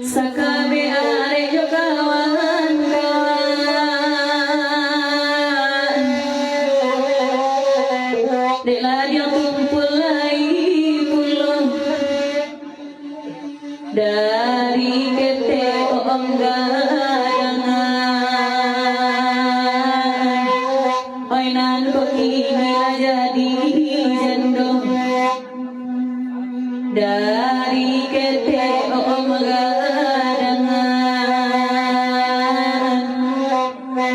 Sakabe are jo kawan-kawan Dela dia kumpul lagi puluh dari kete om gadangan Oinan kok ini jadi jando dari kete om gadangan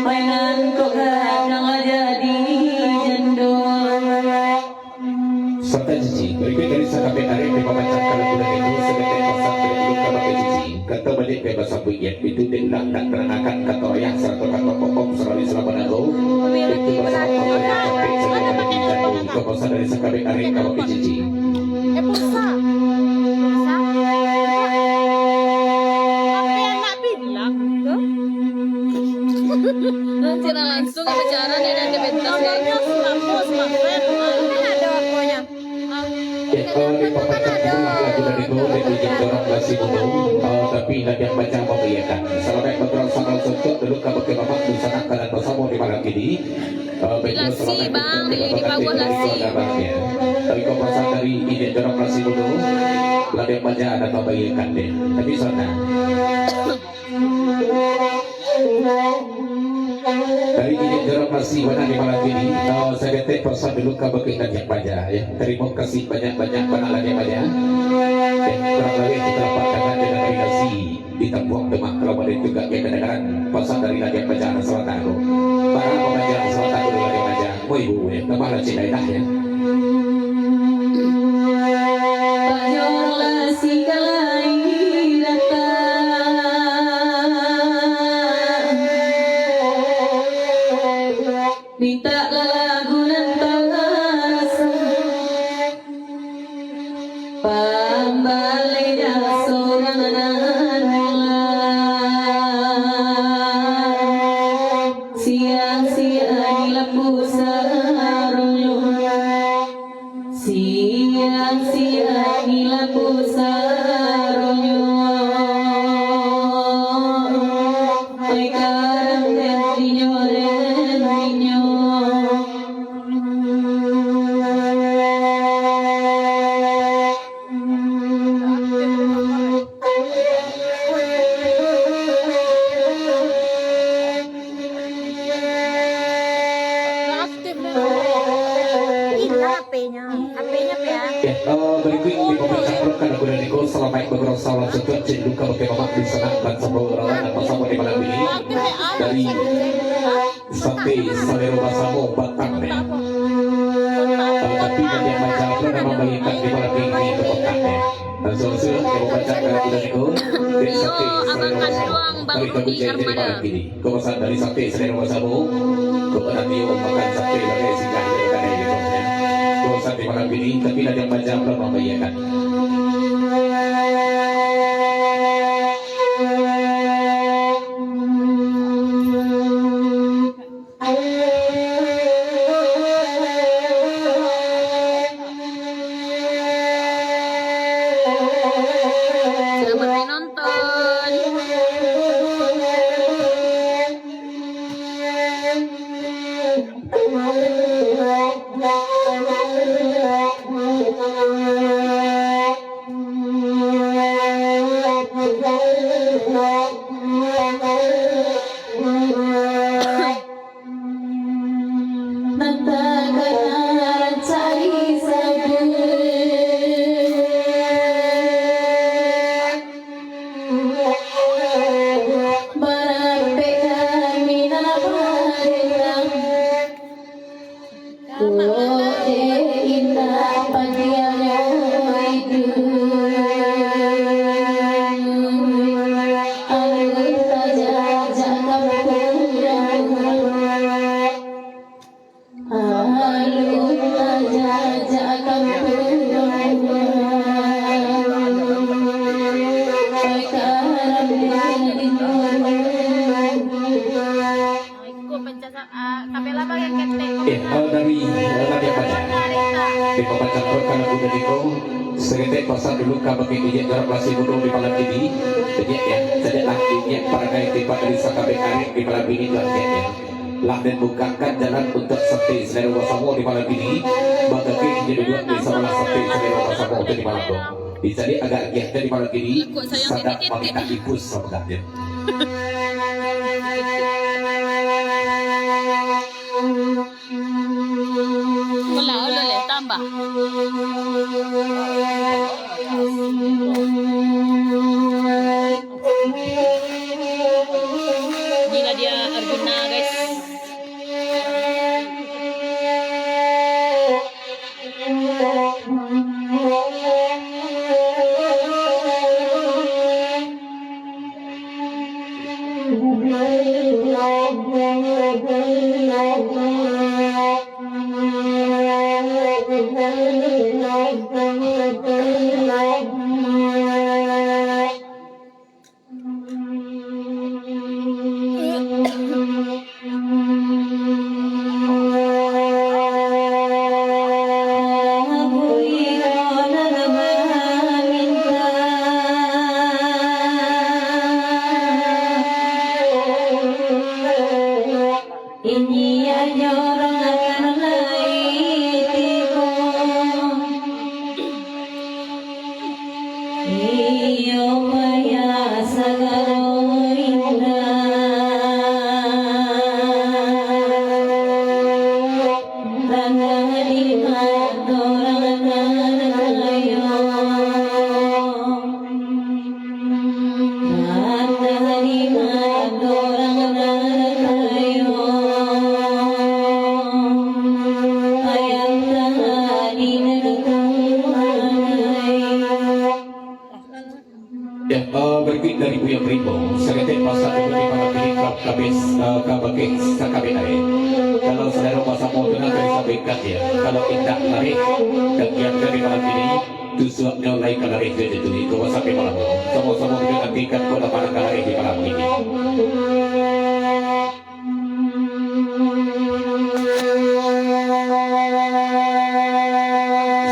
Oinan kok gadang jadi jando Serta cici, berikut dari sakabe arek di pembacakan bulan itu sebagai pasal berikut kababe cici. Kata balik bebas sabuyet itu tidak tak terangkan kata yang serta kata pokok selalu selama nago. Itu pasal pokok yang penting sebagai jatuh ke pasal dari sakabe arek kababe cici. Pulsa. Pulsa. Apa yang nak bilang tuh? Nanti langsung bicara nih dan dibentak Nomornya mampus mampet. Mana ada pokoknya? Di pembacakan bulan itu dari dorong kasih gunung. Tapi nanti yang baca membahayakan. Selamat bergerak sama sosok dulu kababe bapak di sana kanan bersama di malam ini. Lasi bang, di Paguas lasi. Tapi kau pasal dari ide dorong kasih gunung. Lalu yang baca ada membahayakan deh. Tapi sana. Dari ini jarak masih mana di malam ini saya tek persan dulu kababe yang baca ya. Terima kasih banyak-banyak pangalan yang baca. Kurang lebih kita dapatkan dengan relasi di Tambuang Demak Kabupaten juga yang kedengaran pasal dari latihan bacaan selatan aku. Para pembacaan selatan dulu latihan baca. Oh ibu ya, kemana cinta dah ya. Pajor lasi kalai datang minta lagu nantarasa pambalenya sorangan siang-siang lapu sarongyo siang-siang lapu sarongyo ay karang dinyo Aktif na. Ina HP-nya. HP-nya pa ya. Berikut di pembacakan karena bulan itu selamat bergerak salam sejak cenderung kababe bapak di sana dan sampai orang atau sampai di malam ini dari sampai Salero Basamo Batang ya. Tapi nanti yang baca pernah membagikan di malam ini ke pekatnya. Dan sosial yang membacakan bulan itu dari sampai Salero Basamo dari kemudian di malam ini. Kemudian dari sampai Salero Basamo kemudian dia makan sampai lagi singgah di kedai gitu ya. Kemudian di malam ini tapi nanti yang baca pernah membagikan. Selamat menonton. Nantaganan cari sabun Seketik pasal dulu kabagi ijek jarak masih gunung di malam ini. Ijek ya, jadi lah ijek para kaya tiba dari sakabe karet di malam ini dan ya. Lah dan bukakan jalan untuk seperti Selero Basamo di malam ini. Bagi ijek dua di sama seperti Selero Basamo di malam itu. Jadi agak giat di malam ini. Sadar wanita ibu sebenarnya. Wala, wala, tambah. Gila dia Arjuna guys. Ini aja orang akan laitiku. Iyo maya sagalo indah. Tanda di mata orang akan layo. Tanda di mata orang akan layo. Ya, berbit dari Buya Primo, seketik pasal itu di mana pilih kabis kabakik sakabinai. Kalau saudara pasal mau dengan dari sabikat ya, kalau tidak lari dan yang dari malam ini, tujuannya lain kalari itu itu sampai malam itu. Sama-sama kita nantikan kota pada kalari di malam ini.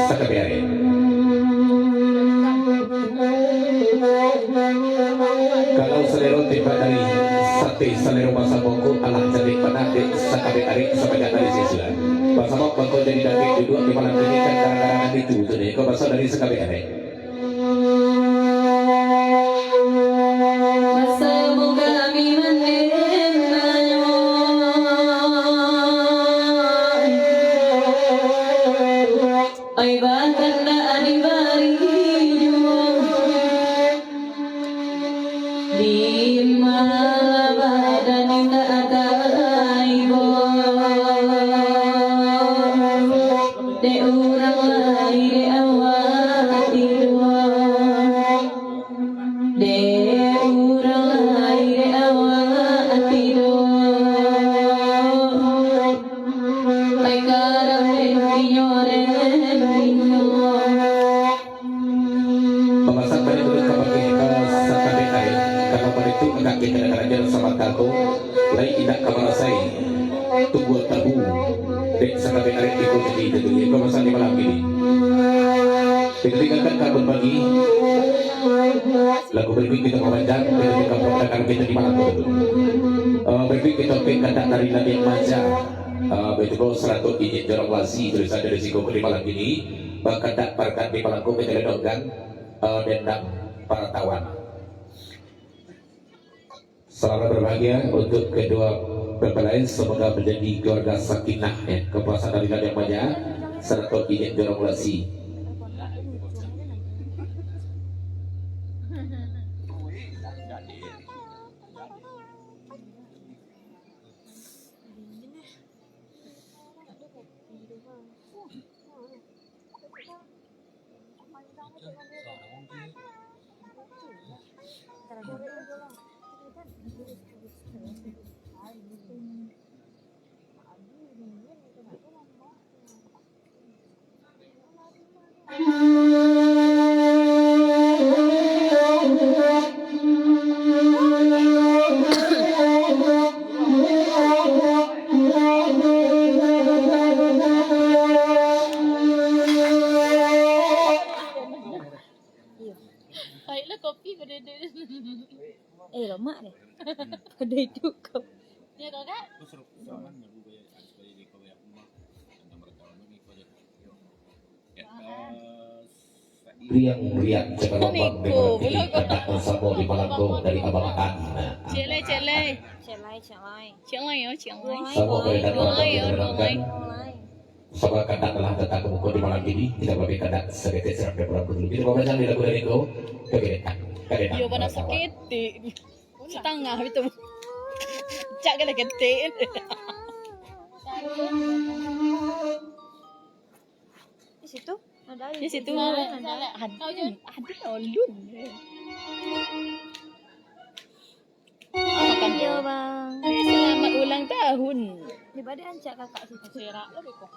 Sakabinai. Kalau selero tiba dari sate selero masa bongku alah jadi penadik sakabe tarik sampai dari siswa. Bahasa bongku jadi daging duduk di malam ini kan kadang-kadang itu tuh deh. Kau bahasa dari sakabe tarik. Semoga kami mendengarnya. Ay bahkan tak dibarinya. Di mana badan indah ataibo. De orang lain de awak tidur. De orang lain de awak tidur. Ay karang de Pemasak tadi dulu kabaki sakabe tarik. Karena pada itu agak kita kadang-kadang sama tahu. Lain tidak kamarasai. Tunggu tabu. Dek sakabe tarik ikut jadi itu. Kau bahasa di malam ini. Tinggalkan kabel pagi. Lagu berikut kita memandang dari kampung kita di malam itu. Berikut kita kata dari Nabi yang Maja. Betul 100 izin jorong wasi tulisan dari risiko di malam ini. Bahkan tak perkat di malamku kita ledongkan dendam para tawan. Selamat berbahagia untuk kedua mempelai, semoga menjadi keluarga sakinah ya, kepuasan dari Nabi yang Maja. 100 izin jorong wasi. Baiklah kopi pada dia. Lemak deh. Pada itu kau. Ya kau kan? Riang-riang jangan lupa dengan kata bersama di Malanggo dari Abang An. Celai. Celai. Sama boleh datang mendengarkan. Sama kadang telah datang ke buku di malam ini tidak lebih kadang sedikit serap dari malam dulu. Kita baca di lagu dari kau. Yo pada sakit. Setengah itu. Cak kena ketik. Di situ ada. Di situ ada ulun. Makan Iya bang. Selamat ulang tahun. Di bade ancak kakak situ. Serak lebih kok.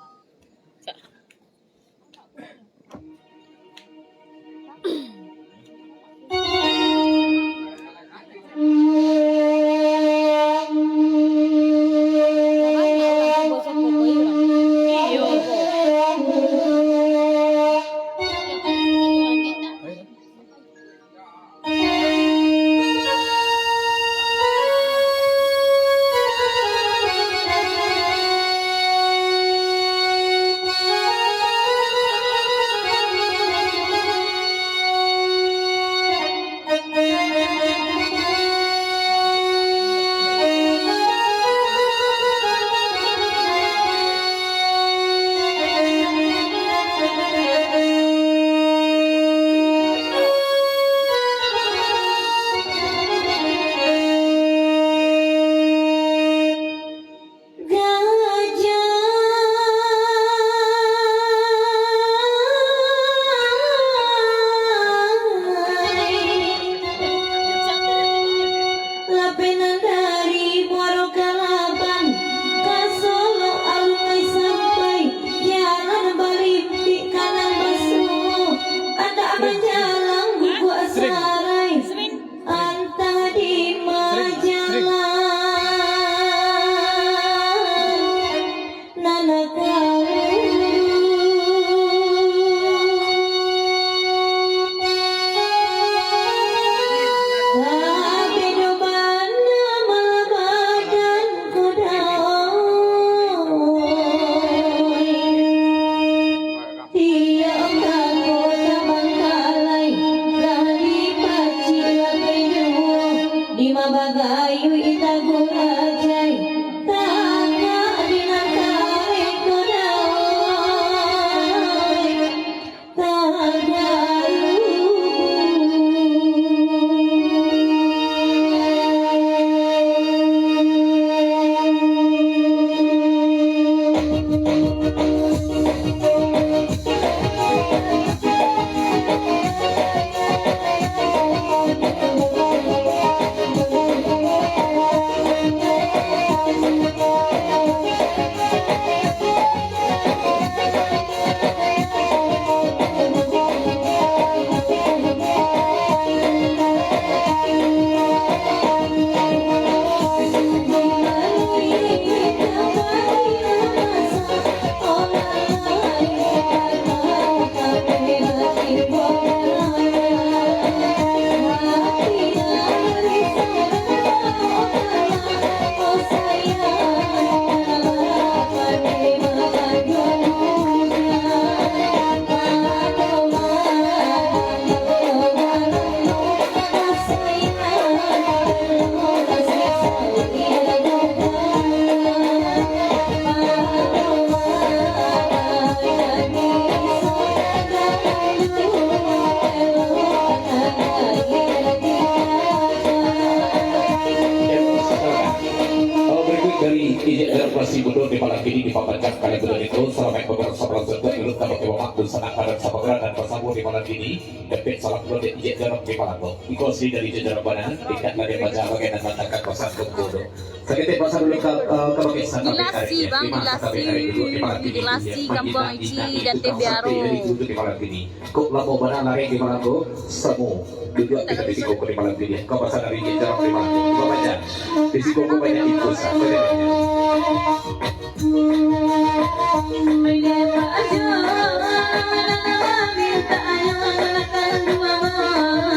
masih mundur di malam ini dipaparkan kali berdua itu selama beberapa sebelum sebut dulu kalau kita waktu senang pada sabaran dan bersambung di malam ini depet salam dulu di jarak di malam itu ikosi dari jarak mana tingkat lagi baca bagian dan matakan pasar kumpul sekitar pasar dulu ke sana Dilasi bang, dilasi Kampung Ici dan Tebiaro. Di malam ini kok lapo benar lari di malam itu semu juga kita di koko di malam ini kau pasar dari jarak di malam itu kau baca di koko banyak info sahaja. Minta aja minta aja dua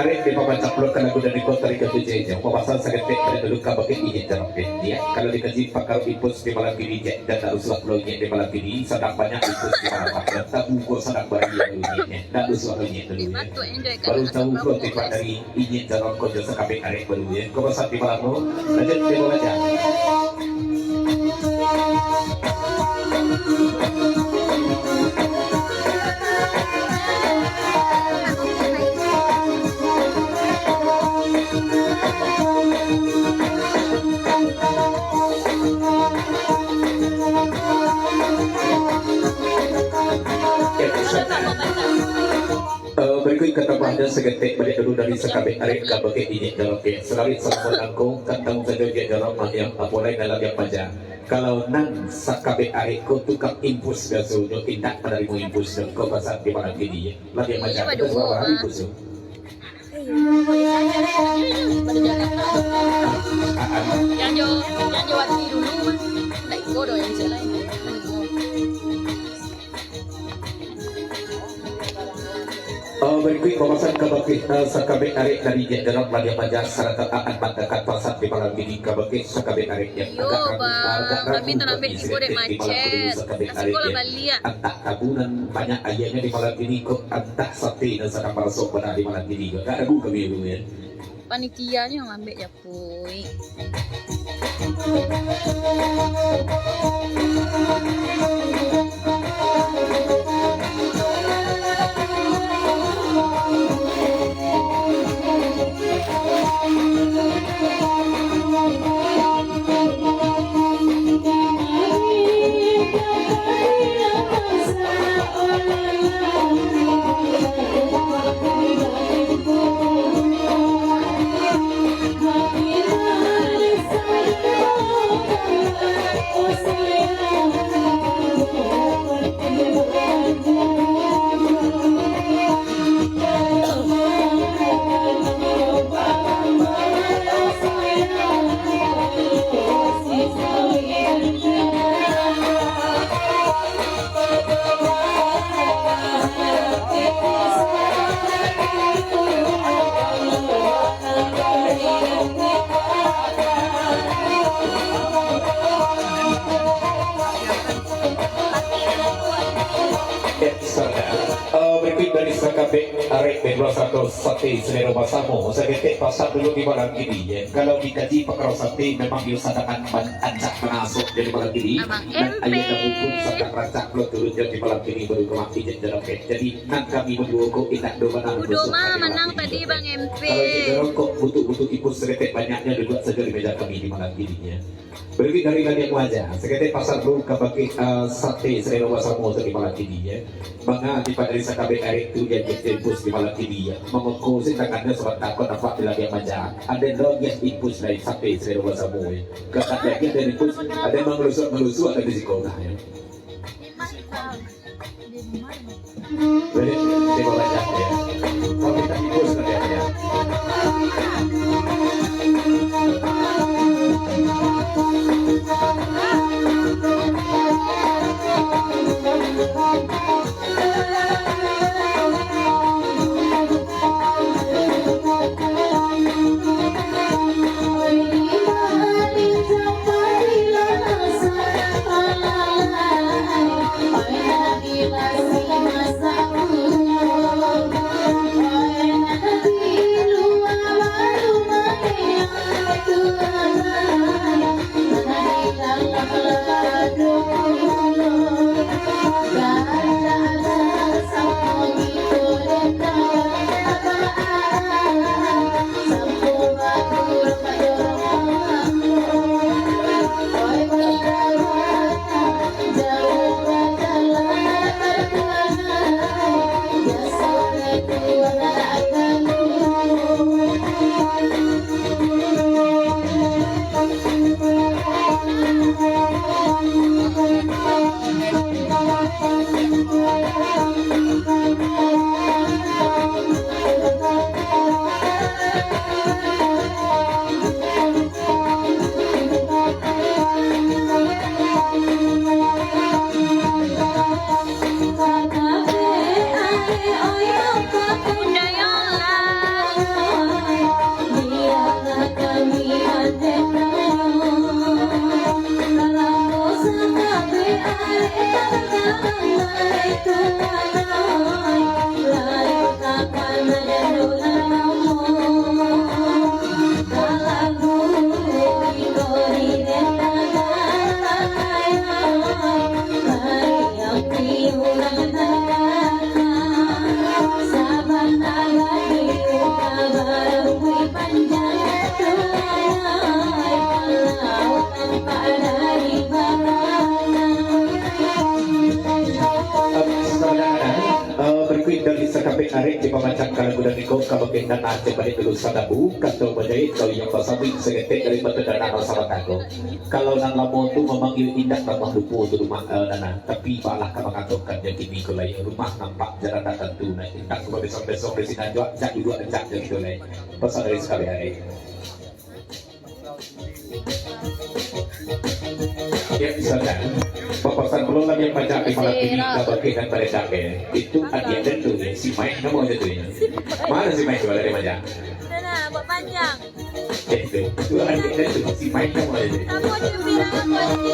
arek di papan caplok kana kuda di kota rika tujeja papasan sagete pada dulu kabake ini terapet dia kalau dikaji pakar ipus di malam ini dan tak usah lonya di malam ini sedang banyak ipus di malam dan tak buku sedang baria dulunya tak usah lonya dulunya baru tahu kau tiba dari ini dalam kau jasa kabek arek baru ya kau pasal di malammu lanjut di bawah aja. Berikut kata pada segetik balik dulu dari sekabik arek kabake ini dalam ke selalit sama langkung kantang saja dalam yang apolai dalam yang panjang kalau nan sakabik arek ko tukang impus gaso do tindak pada mau impus dan kau pasal di mana gini lagi macam itu semua impus Yang jawab dulu, naik bodoh yang lain. Berikut pemasan kabakit sakabik arek dari dalam lagi macam serta akan bantakan pasal di malam ini kabakit sakabik arek yang Yo bang, tapi terlambat di kode macet. Sekolah balik. Entah tabunan banyak ayahnya di malam ini kok entah sapi dan sedang masuk pada di malam ini gak ada kami dulu ya. Panitianya yang ambil ya puy. Berikut dari sakabek arek bedua satu sate selera basamu sakete pasal dulu di malam ini ya kalau dikaji pakar sate memang diusahakan ancak menasuk jadi malam ini dan ayat hukum sedang rancak lo turun jadi malam ini baru kemaki jadi nan kami berdua kok tidak do menang tadi bang MP. kalau kita kok butuh ikut seketek banyaknya duduk saja di meja kami di malam ini ya. Berikut dari yang wajah seketek pasal dulu kabaki sate selera basamu di malam ini ya. Mga di dari sakabek arek itu yang ditembus di malam ini ya. Mengukur tangannya sobat takut nampak di lagi maja. Ada dog yang impus dari sate selera basamu ya. Kakaknya dari impus ada yang melusuk ada di sekolah ya. Jadi di bawah ya. Kalau kita impus tadi ya. Masa Berkuit dari sekapit arek di pemacang kalau dan niko kabeh dan aceh balik dulu sadabu kato bajai kalau yang pasabi segetek dari batu dan akal sahabat aku. Kalau nang lamun tu memanggil indah tambah dupu tu rumah nana tapi balah kama katokan jadi niko lai rumah nampak jalan datang tu naik indah tu besok di sini juga jak juga jak gitu lai pasal dari sekali arek. Ya misalkan papasan belum lagi yang baca di malam ini kebagian pada capek itu adik dan tuh si Mike kamu ada tuh mana si Mike dari mana Nah, buat panjang. itu adik dan tuh si Mike kamu ada tuh Kamu ada bilang aku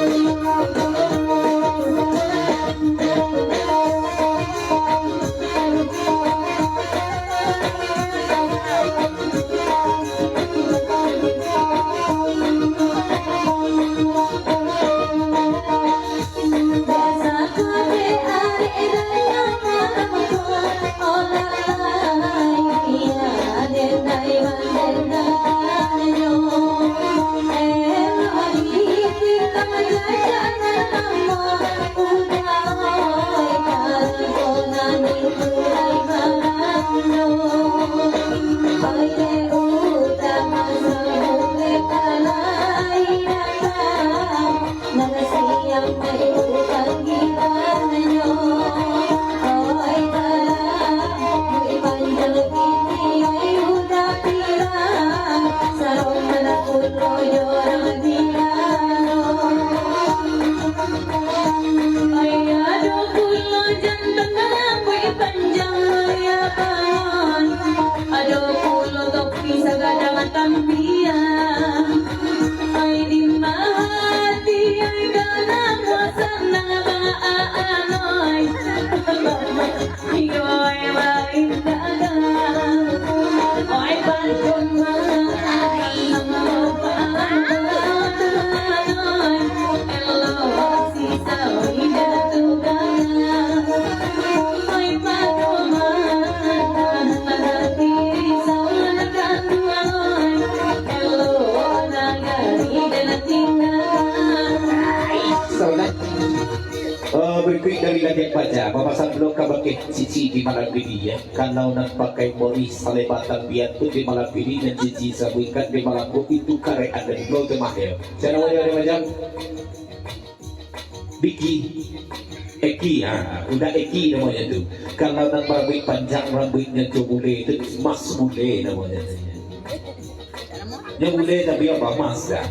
berkuit dari latihan baca papasan belum kabake cici di malam ini ya kalau nak pakai mori salebatan biar tu di malam ini dan cici sabuikan di malam itu kare ada di bawah temah ya cara wajah macam Biki Eki udah Eki namanya tu kalau nak rambut panjang rambutnya tu boleh itu mas boleh namanya dia boleh tapi apa mas dah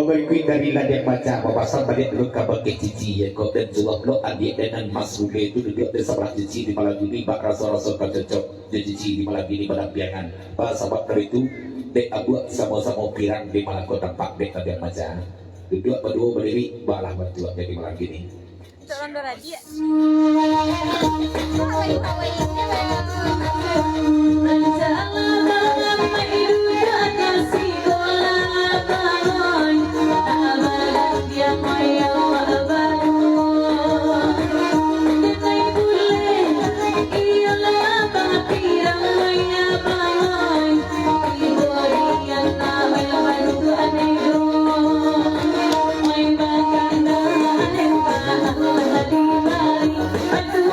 berkuit dari ladang baca papasan balik dulu kabar ke cici ya kau dan jawab lo adik dan mas Rule itu duduk di sebelah cici di malam ini bak rasa-rasa kau cocok di cici di malam ini pada biangan sebab dari itu dek abu sama-sama pirang di malam kau tampak dek ladang baca duduk berdua berdiri balah berdua jadi malam ini Orang Doraji ya? Aduh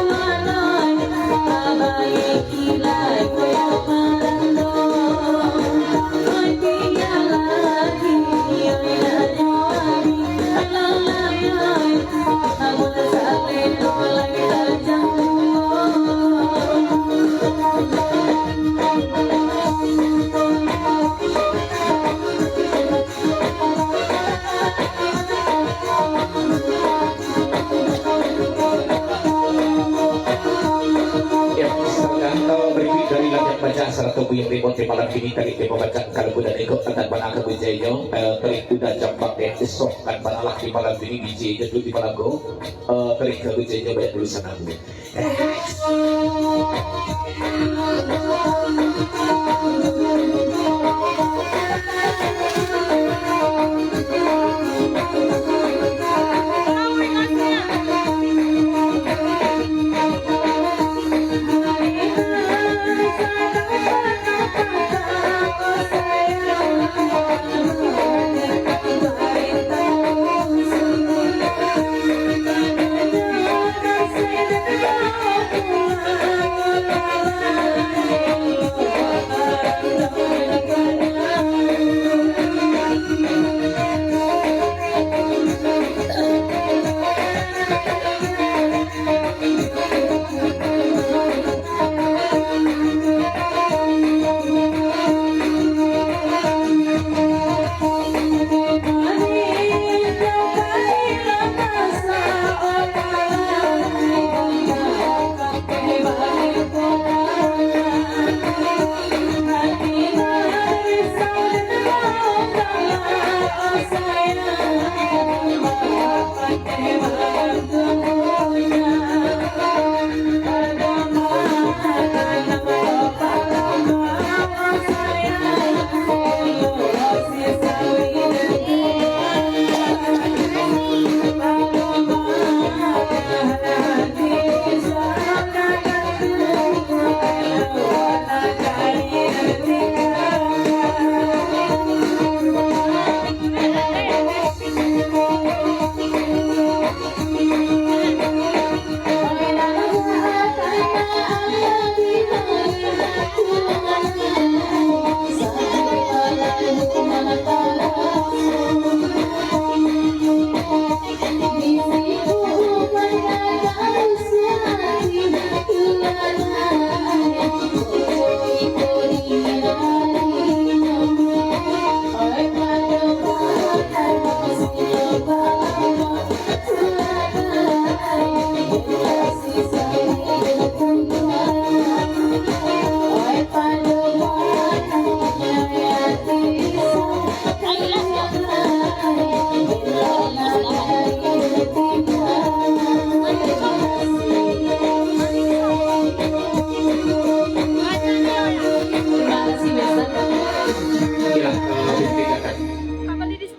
baiklah, berikut dari latihan baca serta buyung remote di malam ini kali ini membaca kalau kuda ikut akan banyak kebijakannya kali kuda campak esok akan banyak di malam ini biji itu di malam go kali kebijakannya banyak tulisan aku.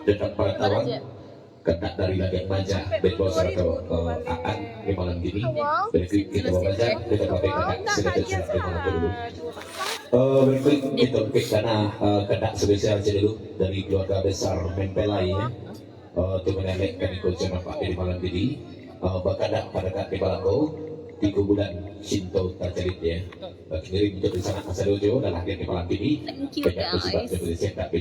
Tetap pengetahuan kena dari latihan baca betul atau aan di malam ini berikut kita membaca kita pakai kena sedikit surat di malam dulu berikut kita karena kena spesial dulu dari keluarga besar Mempelai ya untuk menelekkan ikut Pak di malam ini bakada pada kaki balako 3 bulan Shinto tercerit ya sendiri untuk di sana masa dojo dan latihan di malam ini banyak musibah yang